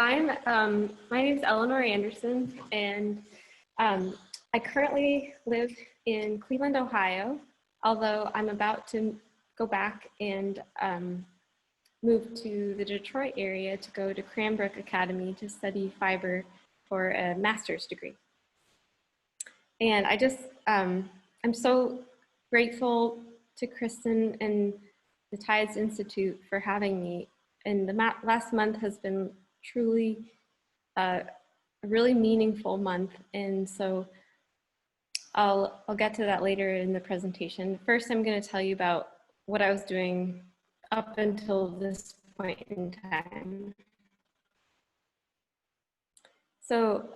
my name's Eleanor Anderson, and I currently live in Cleveland, Ohio, although I'm about to go back and move to the Detroit area to go to Cranbrook Academy to study fiber for a master's degree. And I just, I'm so grateful to Kristen and the Tides Institute for having me. And the last month has been truly a really meaningful month. And so I'll get to that later in the presentation. First, I'm going to tell you about what I was doing up until this point in time. So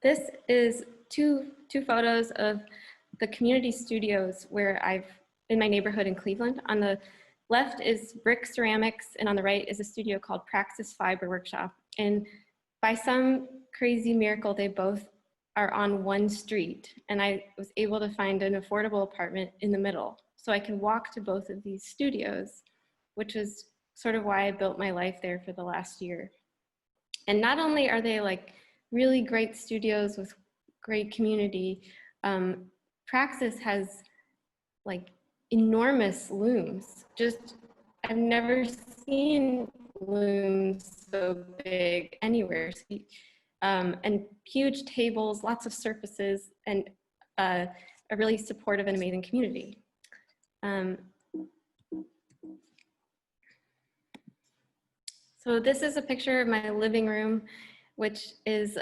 this is two photos of the community studios where in my neighborhood in Cleveland. On the left is Brick Ceramics, and on the right is a studio called Praxis Fiber Workshop. And by some crazy miracle, they both are on one street, and I was able to find an affordable apartment in the middle. So I can walk to both of these studios, which is sort of why I built my life there for the last year. And not only are they like really great studios with great community, Praxis has like enormous looms. I've never seen looms so big anywhere. And huge tables, lots of surfaces, and a really supportive and amazing community. So this is a picture of my living room, which is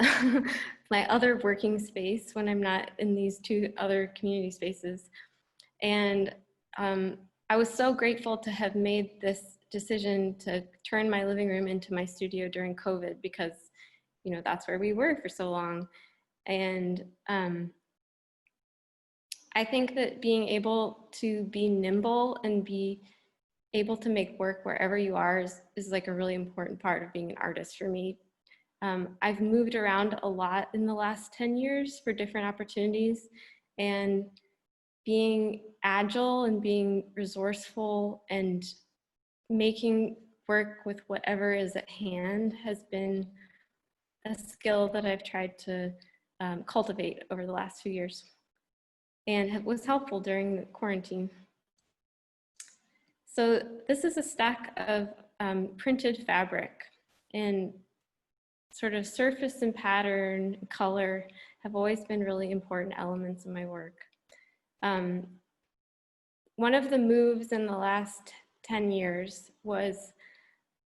my other working space when I'm not in these two other community spaces. And I was so grateful to have made this decision to turn my living room into my studio during COVID, because that's where we were for so long. And I think that being able to be nimble and be able to make work wherever you are is like a really important part of being an artist for me. I've moved around a lot in the last 10 years for different opportunities, and being agile and being resourceful and making work with whatever is at hand has been a skill that I've tried to cultivate over the last few years, and was helpful during the quarantine. So this is a stack of printed fabric, and sort of surface and pattern and color have always been really important elements in my work. One of the moves in the last 10 years was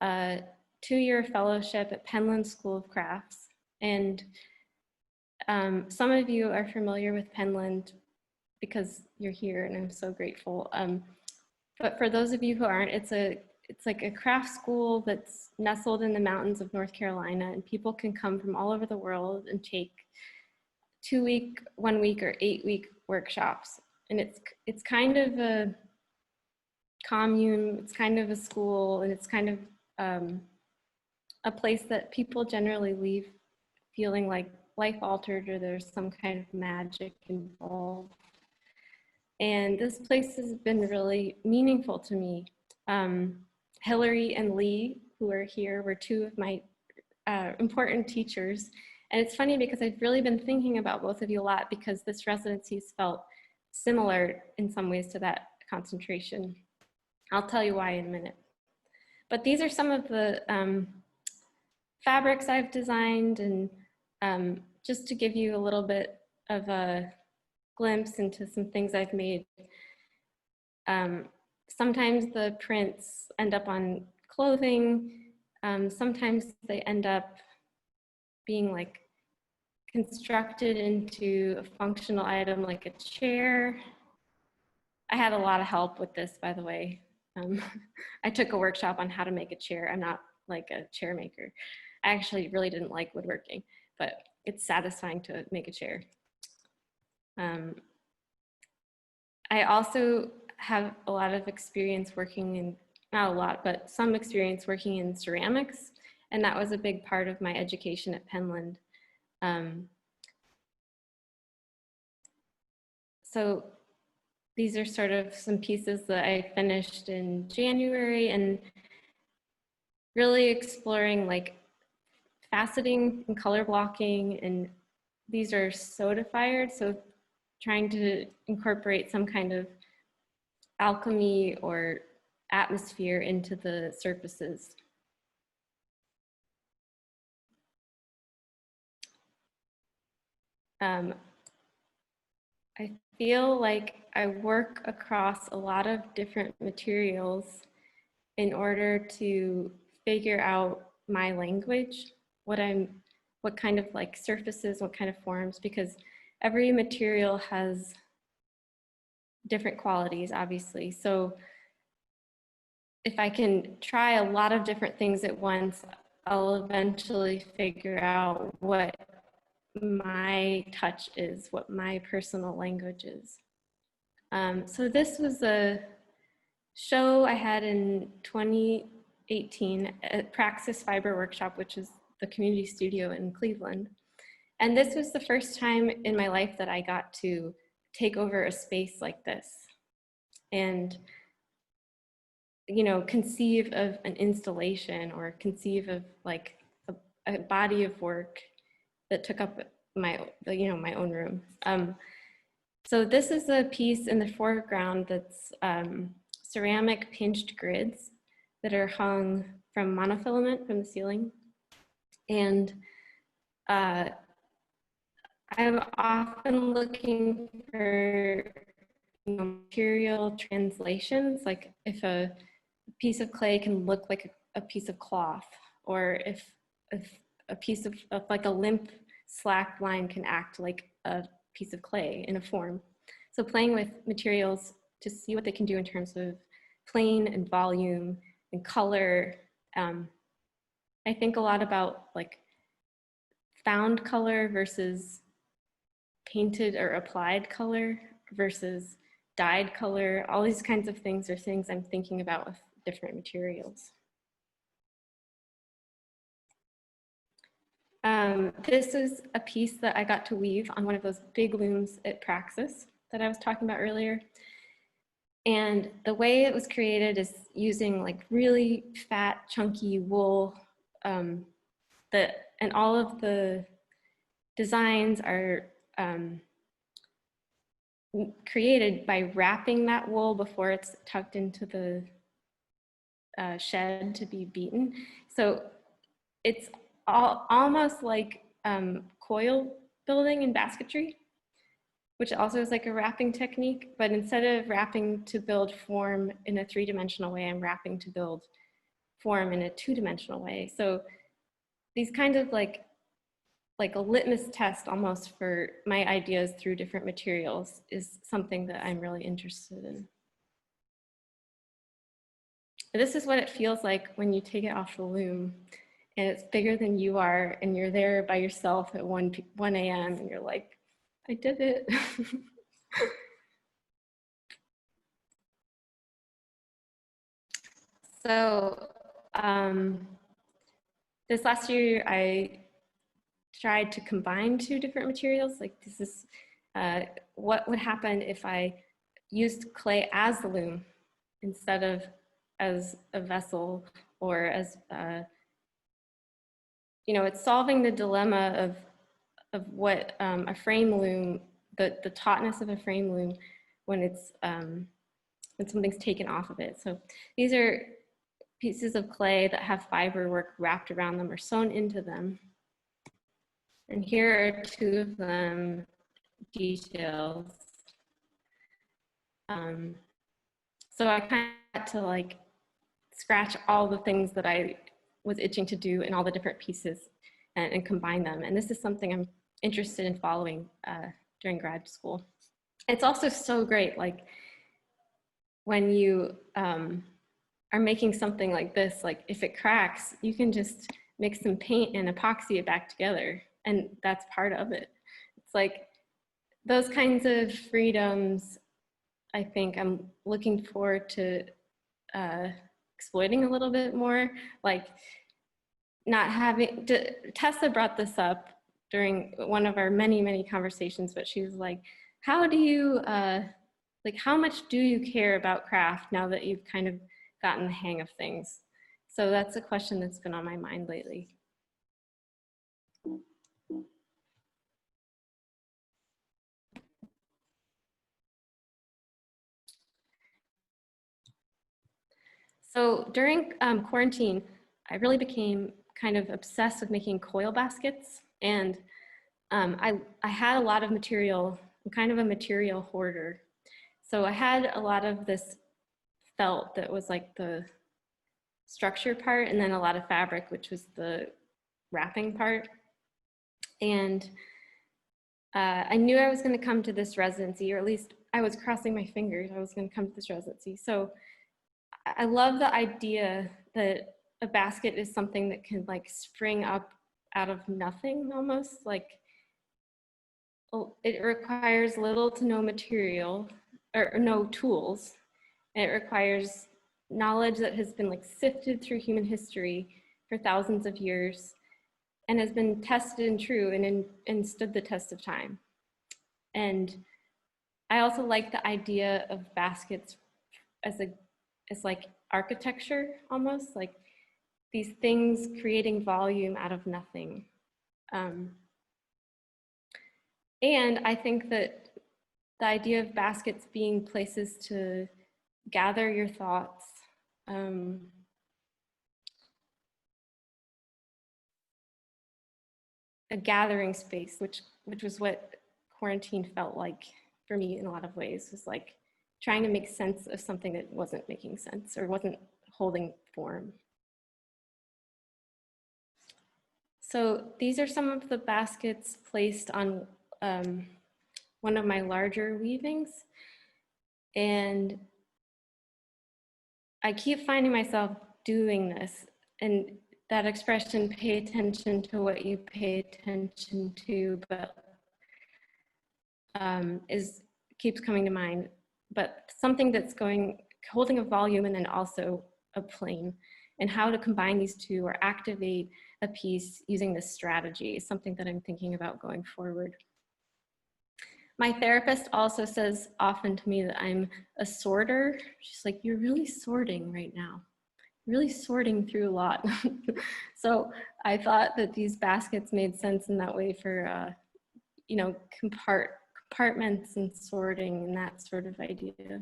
a 2-year fellowship at Penland School of Crafts. And some of you are familiar with Penland because you're here, and I'm so grateful. But for those of you who aren't, it's like a craft school that's nestled in the mountains of North Carolina, and people can come from all over the world and take 2-week, 1-week, or 8-week workshops. And it's kind of a commune, it's kind of a school, and it's kind of a place that people generally leave feeling like life altered or there's some kind of magic involved. And this place has been really meaningful to me. Hillary and Lee, who are here, were two of my important teachers. And it's funny because I've really been thinking about both of you a lot, because this residency has felt similar in some ways to that concentration. I'll tell you why in a minute. But these are some of the fabrics I've designed, and just to give you a little bit of a glimpse into some things I've made. Sometimes the prints end up on clothing. Sometimes they end up being like constructed into a functional item like a chair. I had a lot of help with this, by the way. I took a workshop on how to make a chair. I'm not like a chair maker. I actually really didn't like woodworking, but it's satisfying to make a chair. I also have a lot of experience working in, not a lot, but some experience working in ceramics. And that was a big part of my education at Penland. So these are sort of some pieces that I finished in January, and really exploring like faceting and color blocking, and these are solidified, so trying to incorporate some kind of alchemy or atmosphere into the surfaces. I feel like I work across a lot of different materials in order to figure out my language, what kind of like surfaces, what kind of forms, because every material has different qualities, obviously. So if I can try a lot of different things at once, I'll eventually figure out what my touch is, what my personal language is. So this was a show I had in 2018 at Praxis Fiber Workshop, which is the community studio in Cleveland. And this was the first time in my life that I got to take over a space like this and, you know, conceive of an installation or conceive of like a body of work that took up my, you know, my own room. So this is a piece in the foreground that's ceramic pinched grids that are hung from monofilament from the ceiling. And I'm often looking for, you know, material translations, like if a piece of clay can look like a piece of cloth, or if a piece of like a limp slack line can act like a piece of clay in a form. So playing with materials to see what they can do in terms of plane and volume and color. I think a lot about like found color versus painted or applied color versus dyed color. All these kinds of things are things I'm thinking about with different materials. This is a piece that I got to weave on one of those big looms at Praxis that I was talking about earlier. And the way it was created is using like really fat, chunky wool. And all of the designs are created by wrapping that wool before it's tucked into the shed to be beaten. So it's almost like coil building in basketry, which also is like a wrapping technique, but instead of wrapping to build form in a three-dimensional way, I'm wrapping to build form in a two-dimensional way. So these kind of like a litmus test almost for my ideas through different materials is something that I'm really interested in. This is what it feels like when you take it off the loom and it's bigger than you are and you're there by yourself at 1 a.m. and you're like, I did it. So this last year I tried to combine two different materials. Like this is what would happen if I used clay as the loom instead of as a vessel, or as you know, it's solving the dilemma of what a frame loom, the tautness of a frame loom when it's when something's taken off of it. So these are pieces of clay that have fiber work wrapped around them or sewn into them. And here are two of them details. So I kind of had to like scratch all the things that I was itching to do in all the different pieces and combine them. And this is something I'm interested in following during grad school. It's also so great, like when you are making something like this, like if it cracks, you can just mix some paint and epoxy it back together. And that's part of it. It's like those kinds of freedoms, I think I'm looking forward to exploiting a little bit more. Like not having, Tessa brought this up during one of our many conversations, but she was like, how do you, like how much do you care about craft now that you've kind of gotten the hang of things? So that's a question that's been on my mind lately. So during quarantine, I really became kind of obsessed with making coil baskets. And I had a lot of material. I'm kind of a material hoarder. So I had a lot of this felt that was like the structure part, and then a lot of fabric, which was the wrapping part. And I knew I was going to come to this residency, or at least I was crossing my fingers I was going to come to this residency. So I love the idea that a basket is something that can like spring up out of nothing almost. Like it requires little to no material or no tools. And it requires knowledge that has been like sifted through human history for thousands of years and has been tested and true and stood the test of time. And I also like the idea of baskets as like architecture almost, like these things creating volume out of nothing. And I think that the idea of baskets being places to gather your thoughts, a gathering space, which was what quarantine felt like for me in a lot of ways, was like trying to make sense of something that wasn't making sense or wasn't holding form. So these are some of the baskets placed on one of my larger weavings. And I keep finding myself doing this, and that expression, pay attention to what you pay attention to, but keeps coming to mind. But something that's holding a volume and then also a plane, and how to combine these two or activate a piece using this strategy is something that I'm thinking about going forward. My therapist also says often to me that I'm a sorter. She's like, you're really sorting right now. Really sorting through a lot. So I thought that these baskets made sense in that way for, you know, compartments and sorting and that sort of idea.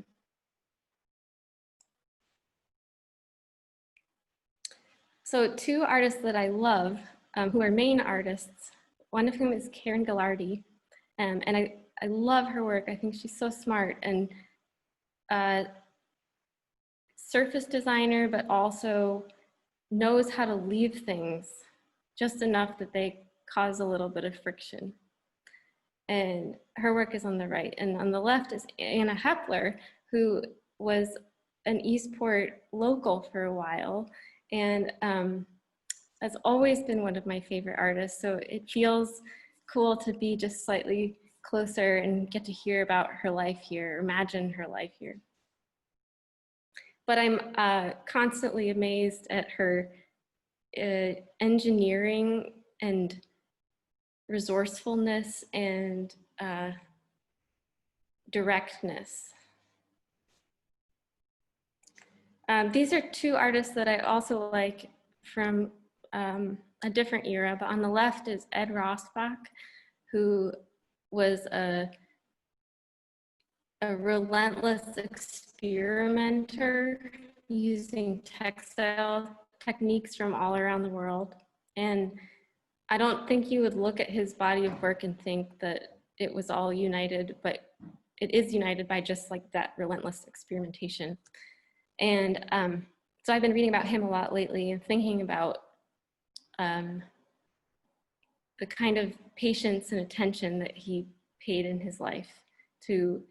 So two artists that I love, who are Maine artists, one of whom is Karen Gillardi, and I love her work. I think she's so smart and surface designer, but also knows how to leave things just enough that they cause a little bit of friction. And her work is on the right. And on the left is Anna Hepler, who was an Eastport local for a while, and has always been one of my favorite artists. So it feels cool to be just slightly closer and get to hear about her life here, imagine her life here. But I'm constantly amazed at her engineering and resourcefulness and directness. These are two artists that I also like from a different era, but on the left is Ed Rosbach, who was a relentless experimenter using textile techniques from all around the world. And I don't think you would look at his body of work and think that it was all united, but it is united by just like that relentless experimentation. And so I've been reading about him a lot lately and thinking about the kind of patience and attention that he paid in his life to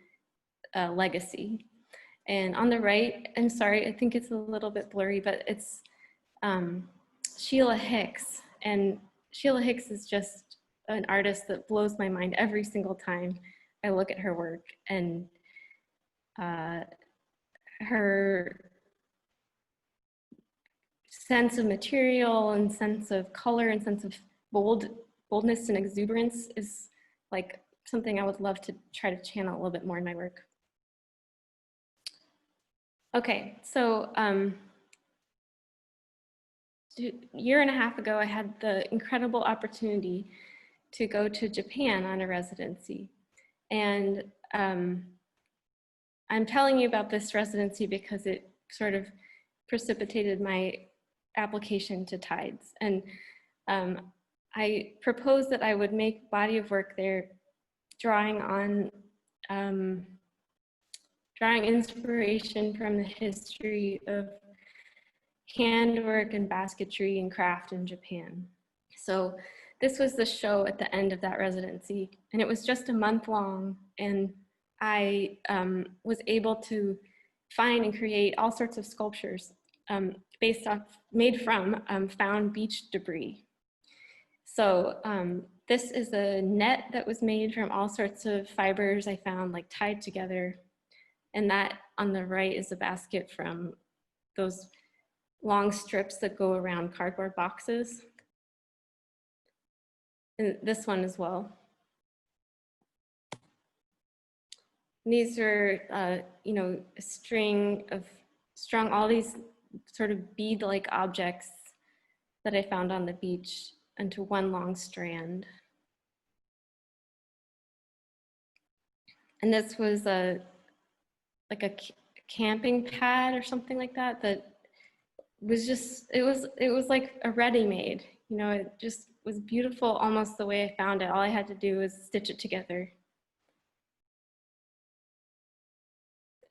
legacy. And on the right, I'm sorry, I think it's a little bit blurry, but it's Sheila Hicks. And Sheila Hicks is just an artist that blows my mind every single time I look at her work. And her sense of material and sense of color and sense of boldness and exuberance is like something I would love to try to channel a little bit more in my work. Okay, so a year and a half ago, I had the incredible opportunity to go to Japan on a residency. And I'm telling you about this residency because it sort of precipitated my application to TIDES. And I proposed that I would make body of work there drawing on, drawing inspiration from the history of handwork and basketry and craft in Japan. So this was the show at the end of that residency, and it was just a month long, and I was able to find and create all sorts of sculptures made from found beach debris. So this is a net that was made from all sorts of fibers I found, like tied together. And that on the right is a basket from those long strips that go around cardboard boxes. And this one as well. And these are, you know, a string of strung all these sort of bead-like objects that I found on the beach into one long strand. And this was like a camping pad or something like that, that was just, it was like a ready-made, you know, it just was beautiful almost the way I found it. All I had to do was stitch it together.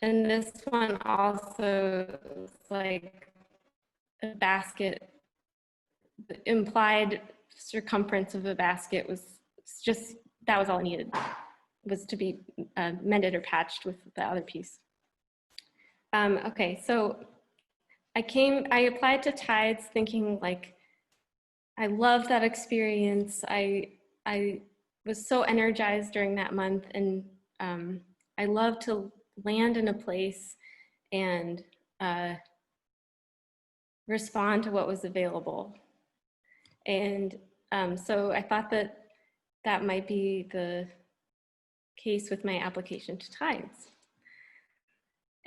And this one also was like a basket. The implied circumference of a basket was just, that was all I needed, was to be mended or patched with the other piece. Okay, so I applied to TIDES thinking like, I love that experience. I was so energized during that month, and I love to land in a place and respond to what was available. And so I thought that that might be the case with my application to TIDES.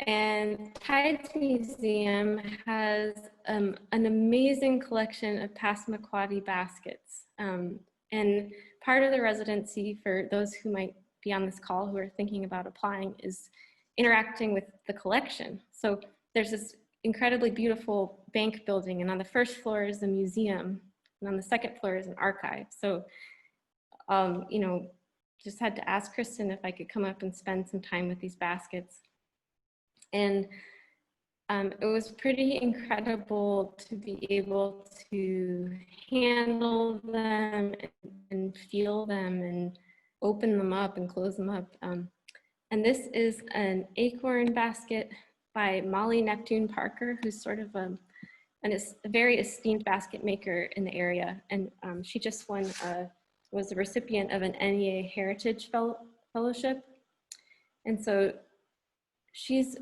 And TIDES Museum has an amazing collection of Passamaquoddy baskets. And part of the residency for those who might be on this call who are thinking about applying is interacting with the collection. So there's this incredibly beautiful bank building, and on the first floor is a museum, and on the second floor is an archive. So, you know, just had to ask Kristen if I could come up and spend some time with these baskets. And it was pretty incredible to be able to handle them and feel them and open them up and close them up. And this is an acorn basket by Molly Neptune Parker, who's sort of a very esteemed basket maker in the area. And she just was a recipient of an NEA Heritage Fellowship. And so she's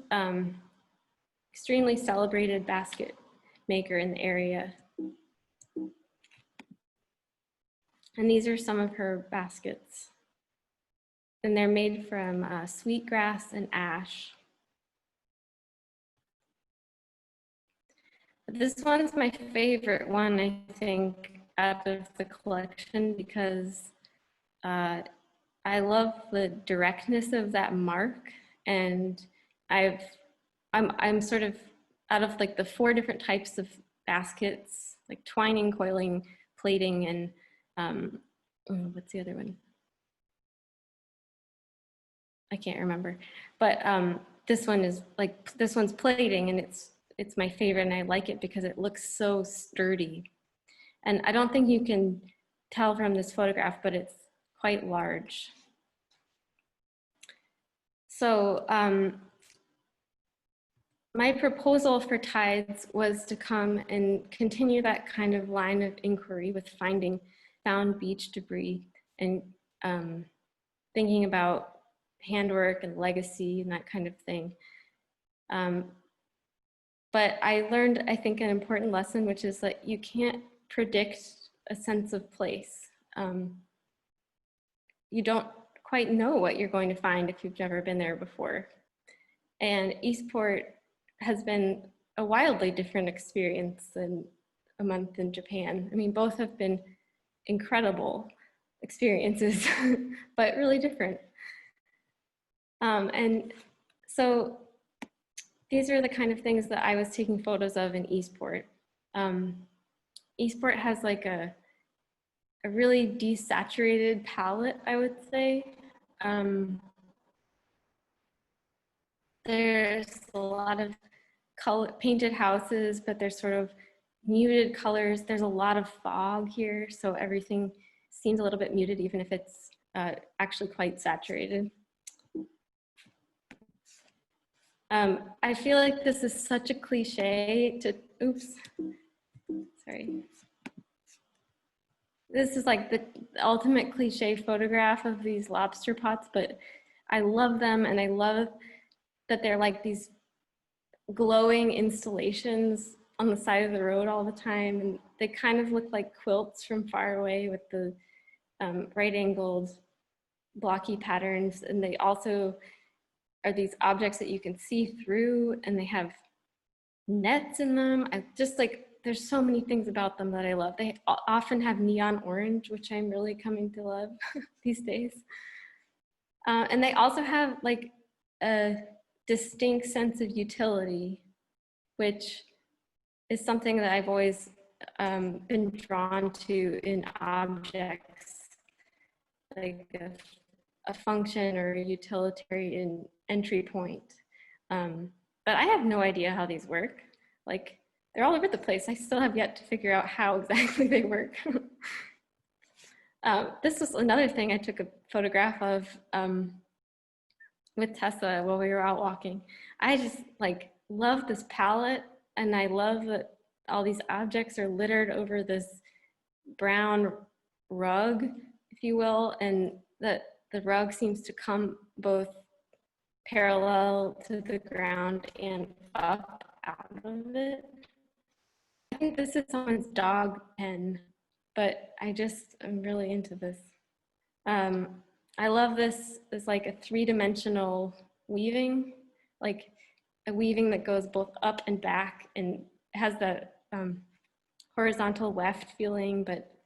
extremely celebrated basket maker in the area. And these are some of her baskets. And they're made from sweetgrass and ash. This one's my favorite one, I think, out of the collection, because I love the directness of that mark. And I'm sort of, out of like the 4 different types of baskets, like twining, coiling, plaiting, and what's the other one? I can't remember. But this one is like, this one's plaiting, and it's my favorite, and I like it because it looks so sturdy. And I don't think you can tell from this photograph, but it's quite large. So my proposal for TIDES was to come and continue that kind of line of inquiry with finding found beach debris and thinking about handwork and legacy and that kind of thing. But I learned, I think, an important lesson, which is that you can't predict a sense of place. You don't quite know what you're going to find if you've never been there before. And Eastport has been a wildly different experience than a month in Japan. I mean, both have been incredible experiences, but really different. And so these are the kind of things that I was taking photos of in Eastport. Eastport has like a really desaturated palette, I would say. There's a lot of painted houses, but there's sort of muted colors. There's a lot of fog here, so everything seems a little bit muted, even if it's actually quite saturated. I feel like this is such a cliche to, oops, sorry. This is like the ultimate cliche photograph of these lobster pots, but I love them, and I love that they're like these glowing installations on the side of the road all the time, and they kind of look like quilts from far away with the right-angled blocky patterns, and they also are these objects that you can see through, and they have nets in them. I just like, there's so many things about them that I love. They often have neon orange, which I'm really coming to love these days. And they also have like a distinct sense of utility, which is something that I've always been drawn to in objects, like a function or a utilitarian entry point. But I have no idea how these work. Like, they're all over the place. I still have yet to figure out how exactly they work. This was another thing I took a photograph of with Tessa while we were out walking. I just like love this palette, and I love that all these objects are littered over this brown rug, if you will, and that the rug seems to come both parallel to the ground and up out of it. I think this is someone's dog pen, but I'm really into this. I love this as like a three-dimensional weaving, like a weaving that goes both up and back, and has that horizontal weft feeling. But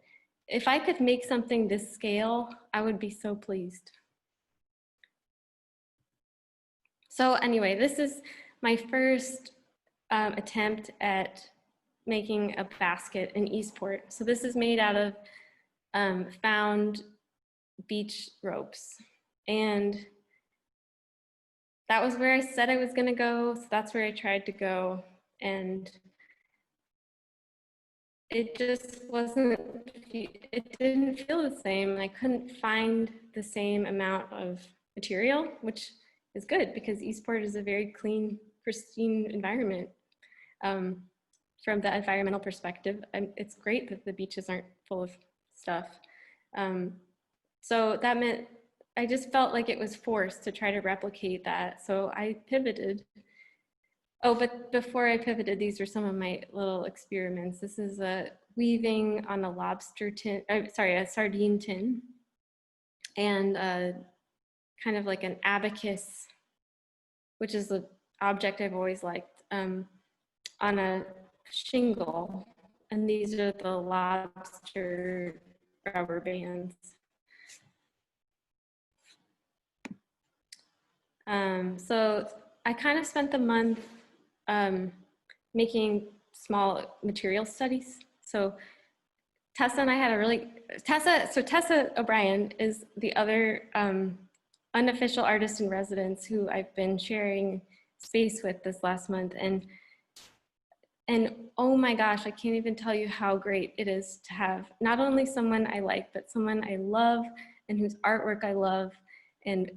if I could make something this scale, I would be so pleased. So anyway, this is my first attempt at making a basket in Eastport. So this is made out of found beach ropes. And that was where I said I was gonna go, so that's where I tried to go. And it just it didn't feel the same. I couldn't find the same amount of material, which is good because Eastport is a very clean, pristine environment. From the environmental perspective, it's great that the beaches aren't full of stuff. So that meant I just felt like it was forced to try to replicate that. So I pivoted. Oh, but before I pivoted, these are some of my little experiments. This is a weaving on a lobster tin, a sardine tin, and kind of like an abacus, which is an object I've always liked, on a shingle. And these are the lobster rubber bands. So I kind of spent the month making small material studies. So Tessa and I had a really, Tessa O'Brien is the other unofficial artist in residence who I've been sharing space with this last month. And oh my gosh, I can't even tell you how great it is to have not only someone I like, but someone I love and whose artwork I love. And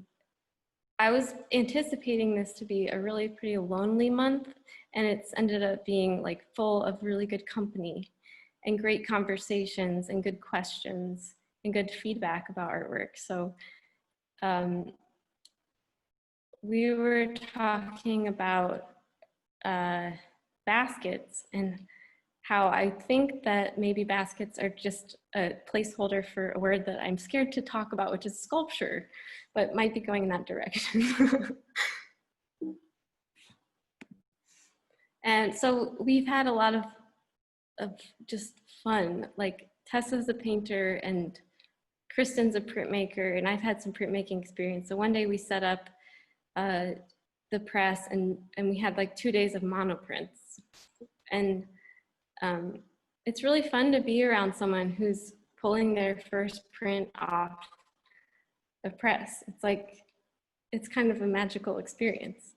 I was anticipating this to be a really pretty lonely month, and it's ended up being like full of really good company and great conversations and good questions and good feedback about artwork. So we were talking about baskets and how I think that maybe baskets are just a placeholder for a word that I'm scared to talk about, which is sculpture, but might be going in that direction. And so we've had a lot of just fun. Like Tessa's a painter and Kristen's a printmaker, and I've had some printmaking experience. So one day we set up the press, and we had like 2 days of monoprints. And it's really fun to be around someone who's pulling their first print off a press. It's like, it's kind of a magical experience.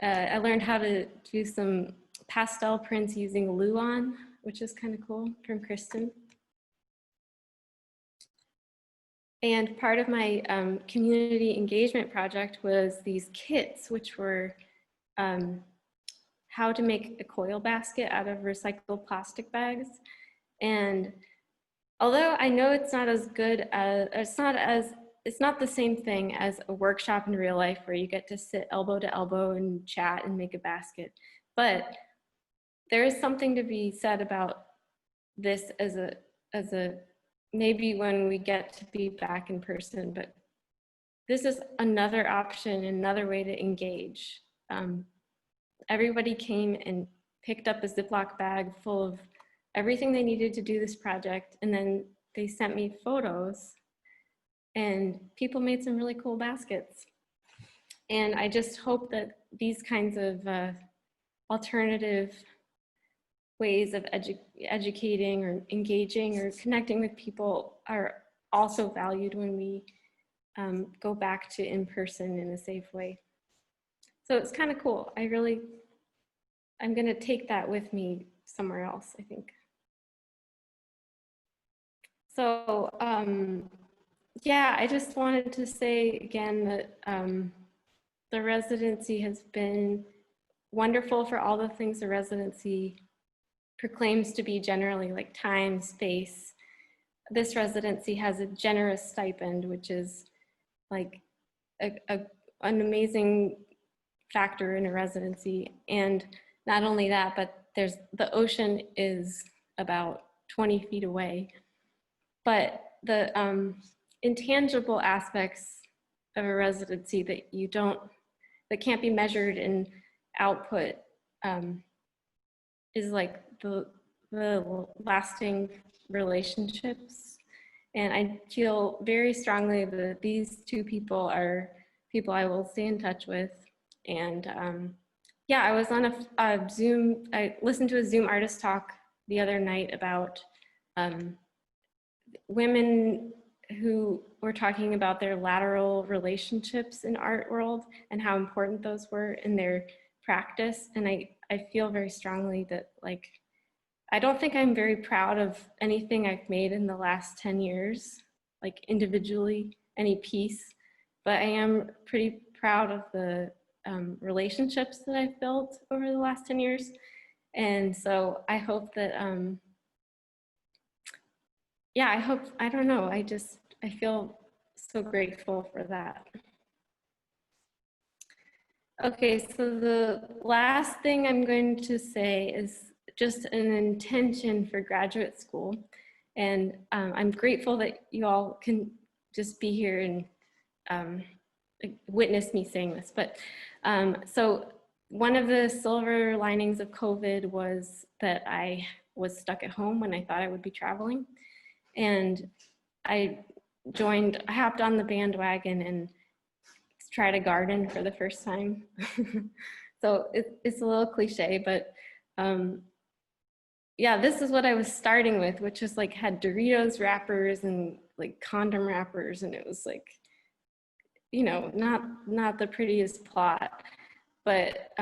I learned how to do some pastel prints using Luan, which is kind of cool, from Kristen. And part of my community engagement project was these kits, which were how to make a coil basket out of recycled plastic bags. And although I know it's not as good as, it's not the same thing as a workshop in real life where you get to sit elbow to elbow and chat and make a basket, but there is something to be said about this as a maybe when we get to be back in person, but this is another option, another way to engage. Everybody came and picked up a Ziploc bag full of everything they needed to do this project, and then they sent me photos, and people made some really cool baskets. And I just hope that these kinds of alternative ways of educating or engaging or connecting with people are also valued when we go back to in-person in a safe way. So it's kind of cool. I'm gonna take that with me somewhere else, I think. So yeah, I just wanted to say again that the residency has been wonderful for all the things the residency proclaims to be generally, like time, space. This residency has a generous stipend, which is like an amazing factor in a residency. And not only that, but the ocean is about 20 feet away. But the intangible aspects of a residency that can't be measured in output is like the lasting relationships. And I feel very strongly that these two people are people I will stay in touch with. And yeah, I was on a Zoom, I listened to a Zoom artist talk the other night about women who were talking about their lateral relationships in art world and how important those were in their practice. And I feel very strongly that, like, I don't think I'm very proud of anything I've made in the last 10 years, like individually, any piece, but I am pretty proud of the relationships that I've built over the last 10 years. And so I hope that, yeah, I don't know, I feel so grateful for that. Okay, so the last thing I'm going to say is just an intention for graduate school. And I'm grateful that you all can just be here and witness me saying this. But so one of the silver linings of COVID was that I was stuck at home when I thought I would be traveling. And I hopped on the bandwagon and tried a garden for the first time. So it's a little cliche, but yeah, this is what I was starting with, which was like had Doritos wrappers and like condom wrappers, and it was like, you know, not the prettiest plot. But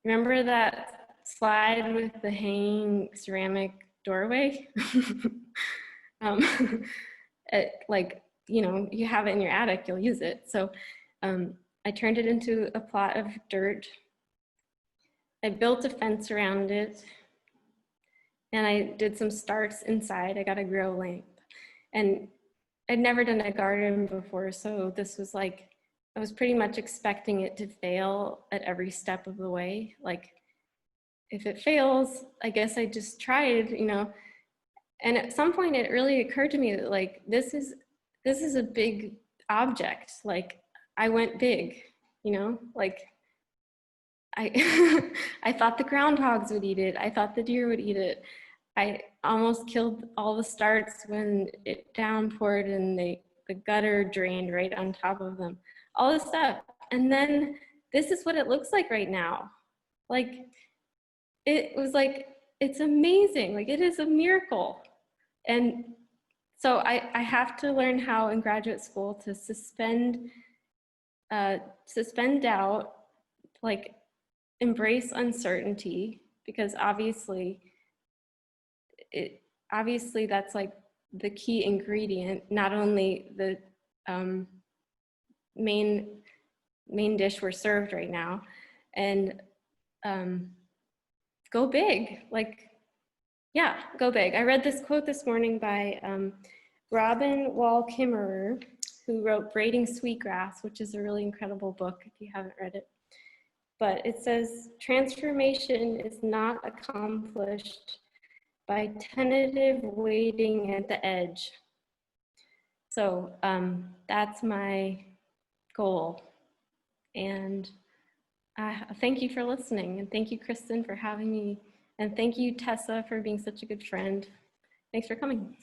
remember that slide with the hanging ceramic doorway? Like, you know, you have it in your attic, you'll use it. So I turned it into a plot of dirt. I built a fence around it, and I did some starts inside. I got a grow lamp, and I'd never done a garden before, so this was like, I was pretty much expecting it to fail at every step of the way. Like, if it fails, I guess I just tried, you know. And at some point it really occurred to me that, like, this is a big object. Like, I went big, you know, like I thought the groundhogs would eat it. I thought the deer would eat it. I almost killed all the starts when it downpoured and the gutter drained right on top of them. All this stuff. And then this is what it looks like right now. Like, it was like, it's amazing. Like, it is a miracle. And so I have to learn how in graduate school to suspend doubt, like embrace uncertainty, because obviously that's like the key ingredient, not only the main dish we're served right now. And go big, like, yeah, go big. I read this quote this morning by Robin Wall Kimmerer, who wrote Braiding Sweetgrass, which is a really incredible book if you haven't read it. But it says, transformation is not accomplished by tentative waiting at the edge. So that's my goal. And thank you for listening. And thank you, Kristen, for having me. And thank you, Tessa, for being such a good friend. Thanks for coming.